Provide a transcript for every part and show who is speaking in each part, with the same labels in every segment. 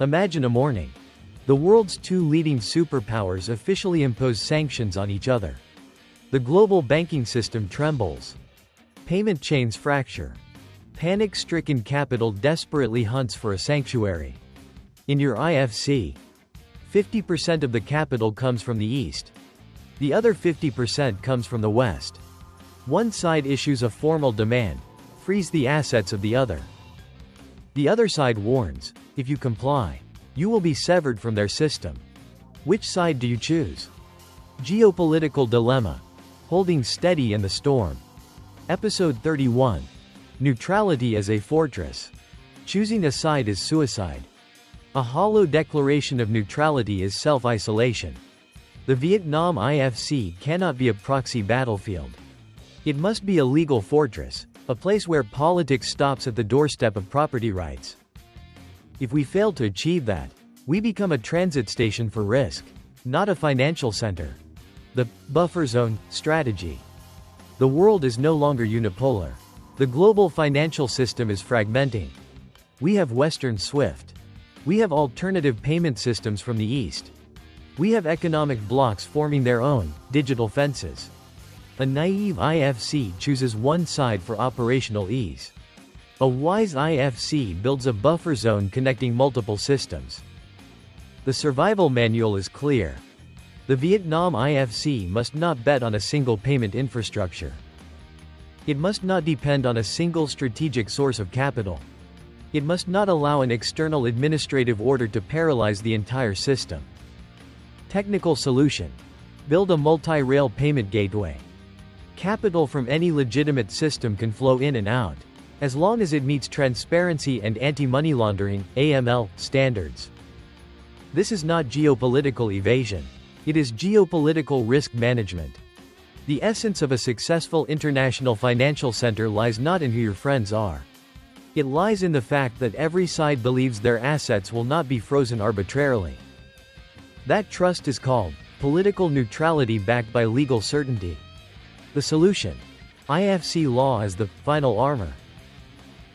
Speaker 1: Imagine a morning. The world's two leading superpowers officially impose sanctions on each other. The global banking system trembles. Payment chains fracture. Panic-stricken capital desperately hunts for a sanctuary. In your IFC, 50% of the capital comes from the East. The other 50% comes from the West. One side issues a formal demand: freeze the assets of the other. The other side warns, if you comply, you will be severed from their system. Which side do you choose? Geopolitical dilemma. Holding steady in the storm. Episode 31. Neutrality as a fortress. Choosing a side is suicide. A hollow declaration of neutrality is self-isolation. The Vietnam IFC cannot be a proxy battlefield. It must be a legal fortress, a place where politics stops at the doorstep of property rights. If we fail to achieve that, we become a transit station for risk, not a financial center. The buffer zone strategy. The world is no longer unipolar. The global financial system is fragmenting. We have Western SWIFT. We have alternative payment systems from the East. We have economic blocs forming their own digital fences. A naive IFC chooses one side for operational ease. A wise IFC builds a buffer zone connecting multiple systems. The survival manual is clear. The Vietnam IFC must not bet on a single payment infrastructure. It must not depend on a single strategic source of capital. It must not allow an external administrative order to paralyze the entire system. Technical solution. Build a multi-rail payment gateway. Capital from any legitimate system can flow in and out, as long as it meets transparency and anti-money laundering (AML) standards. This is not geopolitical evasion. It is geopolitical risk management. The essence of a successful international financial center lies not in who your friends are. It lies in the fact that every side believes their assets will not be frozen arbitrarily. That trust is called political neutrality backed by legal certainty. The solution: IFC law as the final armor.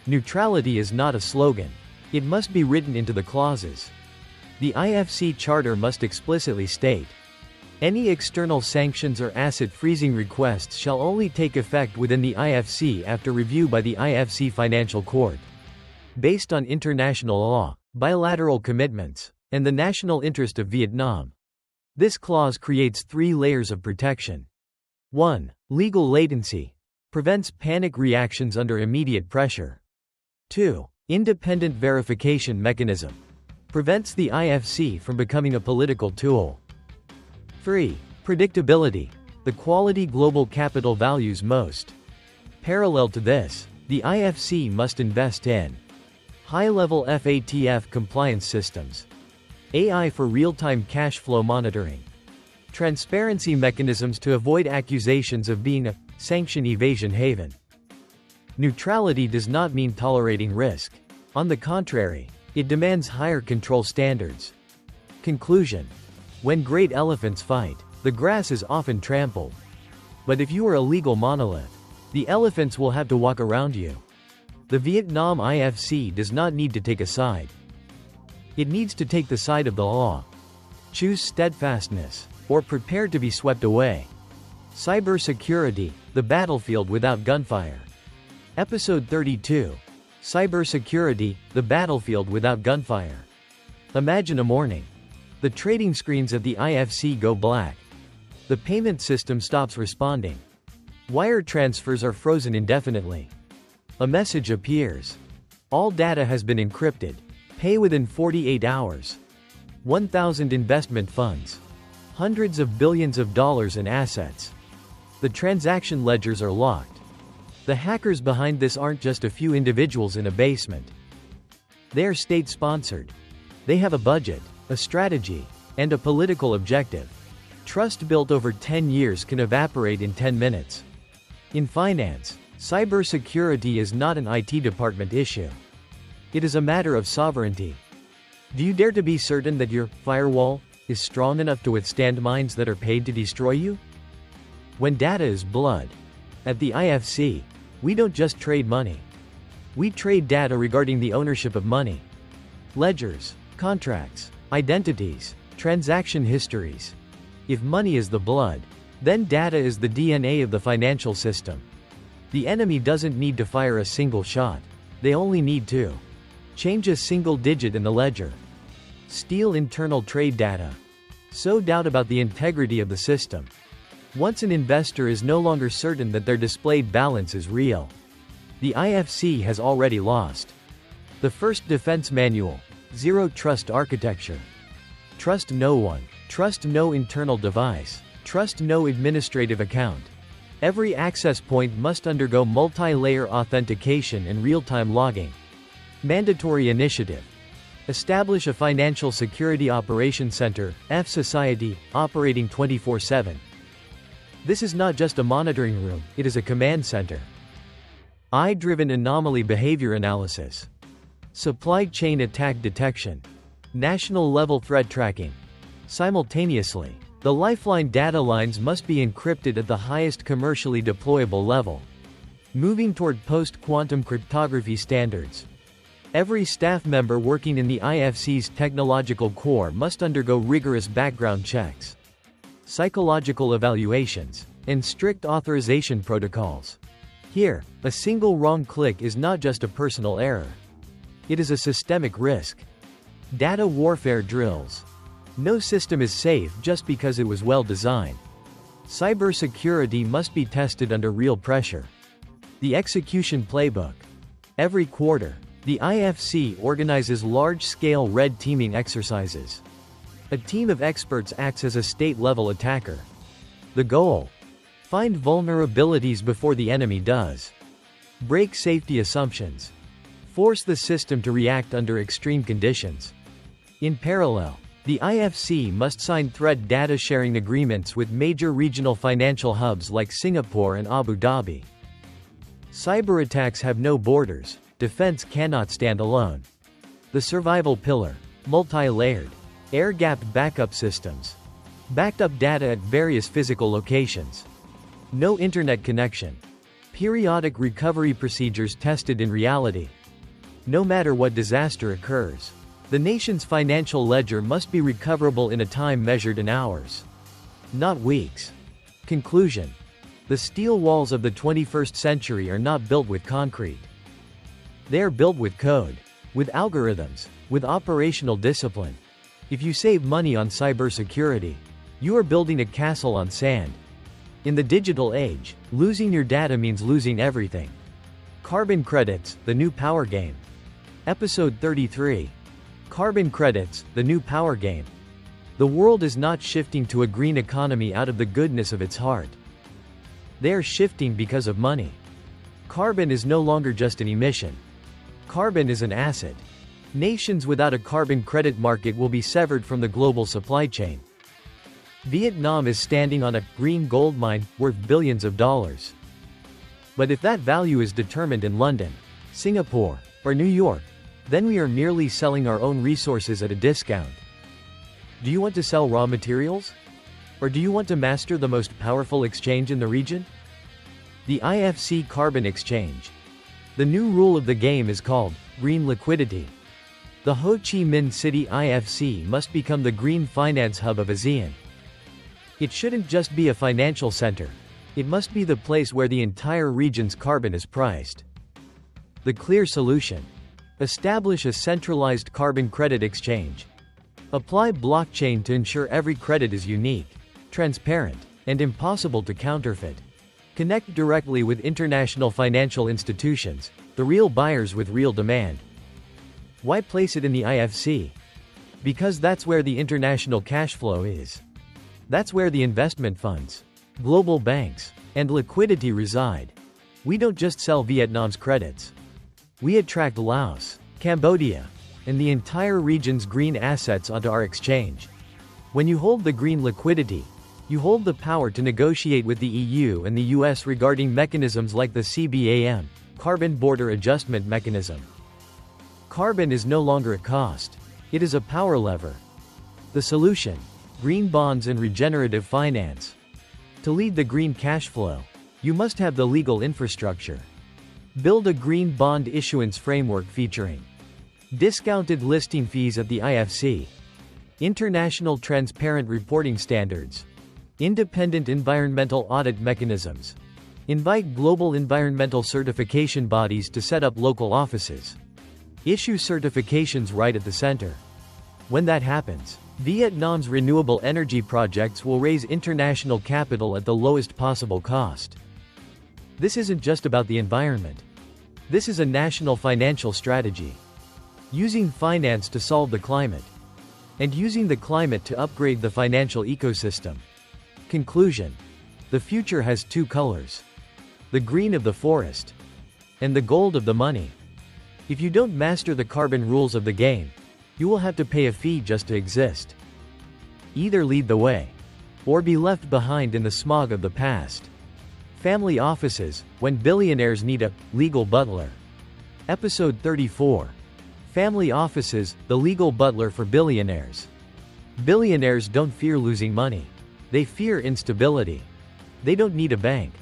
Speaker 1: Neutrality is not a slogan. It must be written into the clauses. The IFC charter must explicitly state, any external sanctions or asset freezing requests shall only take effect within the IFC after review by the IFC Financial Court. Based on international law, bilateral commitments, and the national interest of Vietnam. This clause creates 3 layers of protection. 1. Legal latency. Prevents panic reactions under immediate pressure. 2. Independent verification mechanism. Prevents the IFC from becoming a political tool. 3. Predictability. The quality global capital values most. Parallel to this, the IFC must invest in high-level FATF compliance systems, AI for real-time cash flow monitoring, transparency mechanisms to avoid accusations of being a sanction evasion haven. Neutrality does not mean tolerating risk. On the contrary, it demands higher control standards. Conclusion. When great elephants fight, the grass is often trampled. But if you are a legal monolith, the elephants will have to walk around you. The Vietnam IFC does not need to take a side. It needs to take the side of the law. Choose steadfastness, or prepare to be swept away. Cybersecurity, the battlefield without gunfire. Episode 32. Cybersecurity, the battlefield without gunfire. Imagine a morning. The trading screens at the IFC go black. The payment system stops responding. Wire transfers are frozen indefinitely. A message appears. All data has been encrypted. Pay within 48 hours. 1,000 investment funds. Hundreds of billions of dollars in assets. The transaction ledgers are locked. The hackers behind this aren't just a few individuals in a basement. They are state-sponsored. They have a budget, a strategy, and a political objective. Trust built over 10 years can evaporate in 10 minutes. In finance, cybersecurity is not an IT department issue. It is a matter of sovereignty. Do you dare to be certain that your firewall is strong enough to withstand minds that are paid to destroy you? When data is blood, at the IFC, we don't just trade money. We trade data regarding the ownership of money. Ledgers, contracts, identities, transaction histories. If money is the blood, then data is the DNA of the financial system. The enemy doesn't need to fire a single shot. They only need to change a single digit in the ledger. Steal internal trade data. Sow doubt about the integrity of the system. Once an investor is no longer certain that their displayed balance is real, the IFC has already lost. The first defense manual. Zero Trust Architecture. Trust no one. Trust no internal device. Trust no administrative account. Every access point must undergo multi-layer authentication and real-time logging. Mandatory initiative. Establish a Financial Security Operations Center, F-Society, operating 24/7. This is not just a monitoring room, it is a command center. AI-driven anomaly behavior analysis. Supply chain attack detection. National-level threat tracking. Simultaneously, the lifeline data lines must be encrypted at the highest commercially deployable level. Moving toward post-quantum cryptography standards. Every staff member working in the IFC's technological core must undergo rigorous background checks, psychological evaluations, and strict authorization protocols. Here, a single wrong click is not just a personal error. It is a systemic risk. Data warfare drills. No system is safe just because it was well designed. Cybersecurity must be tested under real pressure. The execution playbook. Every quarter, the IFC organizes large-scale red teaming exercises. A team of experts acts as a state-level attacker. The goal? Find vulnerabilities before the enemy does. Break safety assumptions. Force the system to react under extreme conditions. In parallel, the IFC must sign threat data sharing agreements with major regional financial hubs like Singapore and Abu Dhabi. Cyber attacks have no borders. Defense cannot stand alone. The survival pillar. Multi-layered, air-gapped backup systems. Backed up data at various physical locations. No internet connection. Periodic recovery procedures tested in reality. No matter what disaster occurs, the nation's financial ledger must be recoverable in a time measured in hours, not weeks. Conclusion. The steel walls of the 21st century are not built with concrete. They are built with code, with algorithms, with operational discipline. If you save money on cybersecurity, you are building a castle on sand. In the digital age, losing your data means losing everything. Carbon credits, the new power game. Episode 33. Carbon credits, the new power game. The world is not shifting to a green economy out of the goodness of its heart. They are shifting because of money. Carbon is no longer just an emission. Carbon is an asset. Nations without a carbon credit market will be severed from the global supply chain. Vietnam is standing on a green gold mine worth billions of dollars. But if that value is determined in London, Singapore, or New York, then we are merely selling our own resources at a discount. Do you want to sell raw materials? Or do you want to master the most powerful exchange in the region? The IFC Carbon Exchange. The new rule of the game is called green liquidity. The Ho Chi Minh City IFC must become the green finance hub of ASEAN. It shouldn't just be a financial center. It must be the place where the entire region's carbon is priced. The clear solution. Establish a centralized carbon credit exchange. Apply blockchain to ensure every credit is unique, transparent, and impossible to counterfeit. Connect directly with international financial institutions, the real buyers with real demand. Why place it in the IFC? Because that's where the international cash flow is. That's where the investment funds, global banks, and liquidity reside. We don't just sell Vietnam's credits. We attract Laos, Cambodia, and the entire region's green assets onto our exchange. When you hold the green liquidity, you hold the power to negotiate with the EU and the US regarding mechanisms like the CBAM, Carbon Border Adjustment Mechanism. Carbon is no longer a cost. It is a power lever. The solution: green bonds and regenerative finance. To lead the green cash flow, you must have the legal infrastructure. Build a green bond issuance framework featuring Discounted listing fees at the IFC. International transparent reporting standards. Independent environmental audit mechanisms. Invite global environmental certification bodies to set up local offices. Issue certifications right at the center. When that happens, Vietnam's renewable energy projects will raise international capital at the lowest possible cost. This isn't just about the environment. This is a national financial strategy. Using finance to solve the climate. And using the climate to upgrade the financial ecosystem. Conclusion. The future has two colors. The green of the forest. And the gold of the money. If you don't master the carbon rules of the game, you will have to pay a fee just to exist. Either lead the way, or be left behind in the smog of the past. Family offices, when billionaires need a legal butler. Episode 34. Family offices, the legal butler for billionaires. Billionaires don't fear losing money. They fear instability. They don't need a bank.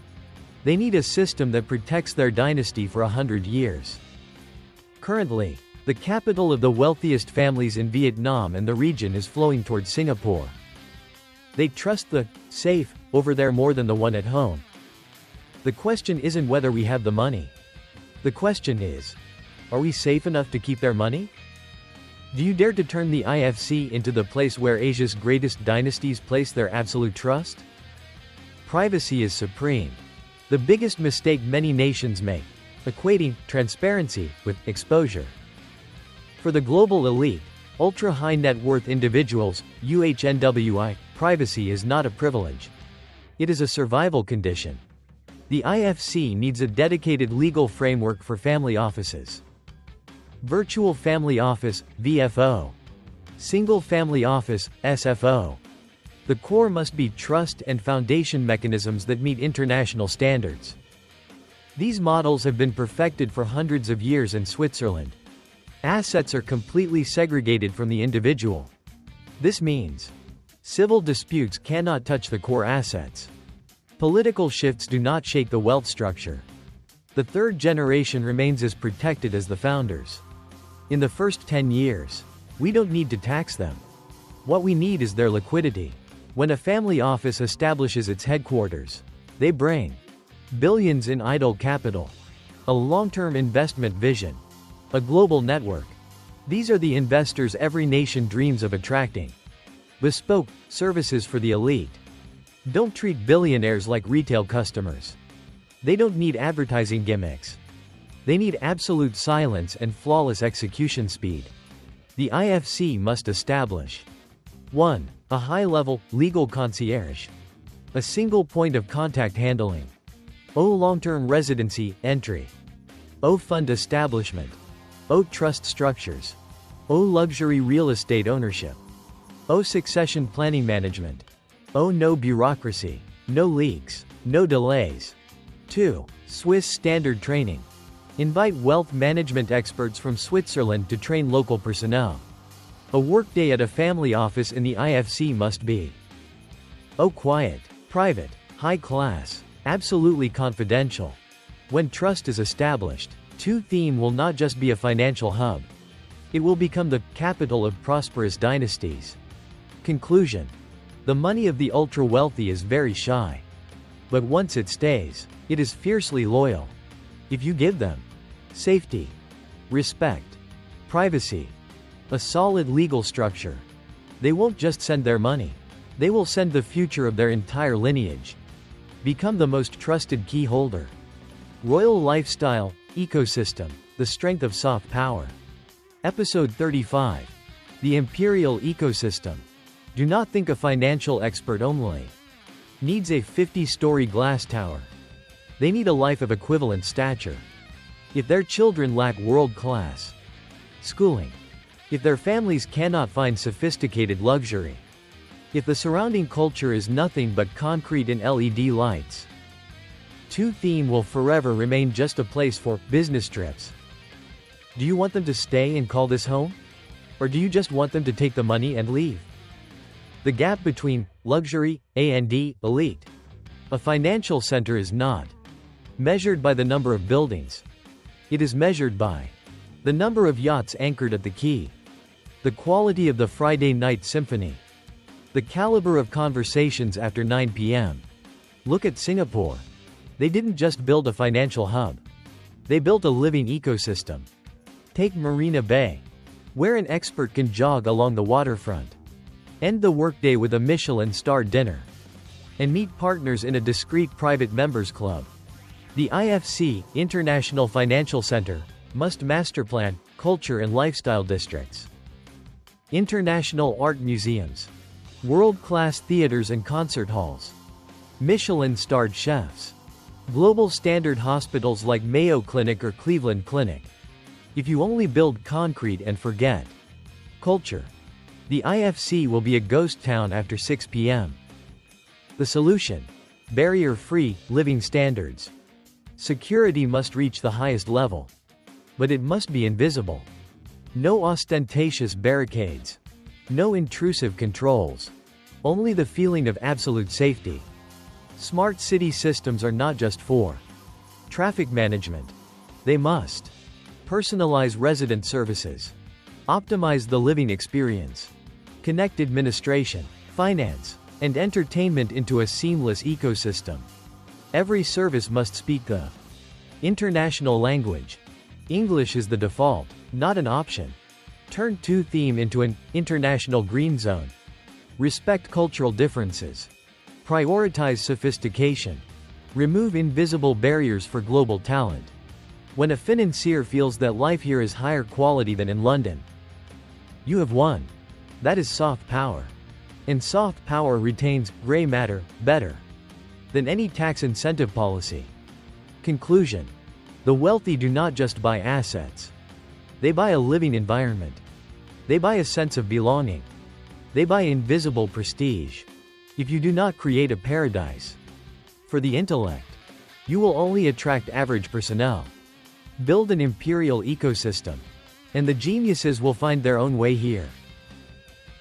Speaker 1: They need a system that protects their dynasty for 100 years. Currently, the capital of the wealthiest families in Vietnam and the region is flowing towards Singapore. They trust the safe over there more than the one at home. The question isn't whether we have the money. The question is, are we safe enough to keep their money? Do you dare to turn the IFC into the place where Asia's greatest dynasties place their absolute trust? Privacy is supreme. The biggest mistake many nations make, equating transparency with exposure. For the global elite, ultra-high net worth individuals, UHNWI, privacy is not a privilege. It is a survival condition. The IFC needs a dedicated legal framework for family offices. Virtual Family Office, VFO. Single Family Office, SFO. The core must be trust and foundation mechanisms that meet international standards. These models have been perfected for hundreds of years in Switzerland. Assets are completely segregated from the individual. This means civil disputes cannot touch the core assets. Political shifts do not shake the wealth structure. The third generation remains as protected as the founders. In the first 10 years, we don't need to tax them. What we need is their liquidity. When a family office establishes its headquarters, they bring billions in idle capital, a long-term investment vision, a global network. These are the investors every nation dreams of attracting. Bespoke services for the elite. Don't treat billionaires like retail customers. They don't need advertising gimmicks. They need absolute silence and flawless execution speed. The IFC must establish 1. A high-level, legal concierge. A single point of contact handling. O long-term residency, entry. O fund establishment. O trust structures. O luxury real estate ownership. O succession planning management. O no bureaucracy, no leaks, no delays. 2. Swiss standard training. Invite wealth management experts from Switzerland to train local personnel. A workday at a family office in the IFC must be O quiet, private, high class, absolutely confidential. When trust is established, 2 theme will not just be a financial hub. It will become the capital of prosperous dynasties. Conclusion. The money of the ultra-wealthy is very shy. But once it stays, it is fiercely loyal. If you give them safety, respect, privacy, a solid legal structure, they won't just send their money. They will send the future of their entire lineage. Become the most trusted key holder. Royal lifestyle, ecosystem, the strength of soft power. Episode 35. The imperial ecosystem. Do not think a financial expert only needs a 50-story glass tower. They need a life of equivalent stature. If their children lack world-class schooling, if their families cannot find sophisticated luxury, if the surrounding culture is nothing but concrete and LED lights, 2 theme will forever remain just a place for business trips. Do you want them to stay and call this home? Or do you just want them to take the money and leave? The gap between luxury and elite, a financial center, is not measured by the number of buildings. It is measured by The number of yachts anchored at the quay. The quality of the Friday night symphony. The caliber of conversations after 9 p.m. Look at Singapore. They didn't just build a financial hub. They built a living ecosystem. Take Marina Bay, where an expert can jog along the waterfront, end the workday with a Michelin-starred dinner, and meet partners in a discreet private members club. The IFC, International Financial Center, must masterplan culture and lifestyle districts. International art museums. World-class theaters and concert halls. Michelin-starred chefs. Global standard hospitals like Mayo Clinic or Cleveland Clinic. If you only build concrete and forget culture, the IFC will be a ghost town after 6 p.m. The solution: barrier-free living standards. Security must reach the highest level, but it must be invisible. No ostentatious barricades. No intrusive controls. Only the feeling of absolute safety. Smart city systems are not just for traffic management. They must personalize resident services, optimize the living experience, connect administration, finance, and entertainment into a seamless ecosystem. Every service must speak the international language. English is the default, not an option. Turn to theme into an international green zone. Respect cultural differences. Prioritize sophistication. Remove invisible barriers for global talent. When a financier feels that life here is higher quality than in London, you have won. That is soft power. And soft power retains gray matter better than any tax incentive policy. Conclusion: the wealthy do not just buy assets. They buy a living environment. They buy a sense of belonging. They buy invisible prestige. If you do not create a paradise for the intellect, you will only attract average personnel. Build an imperial ecosystem, and the geniuses will find their own way here.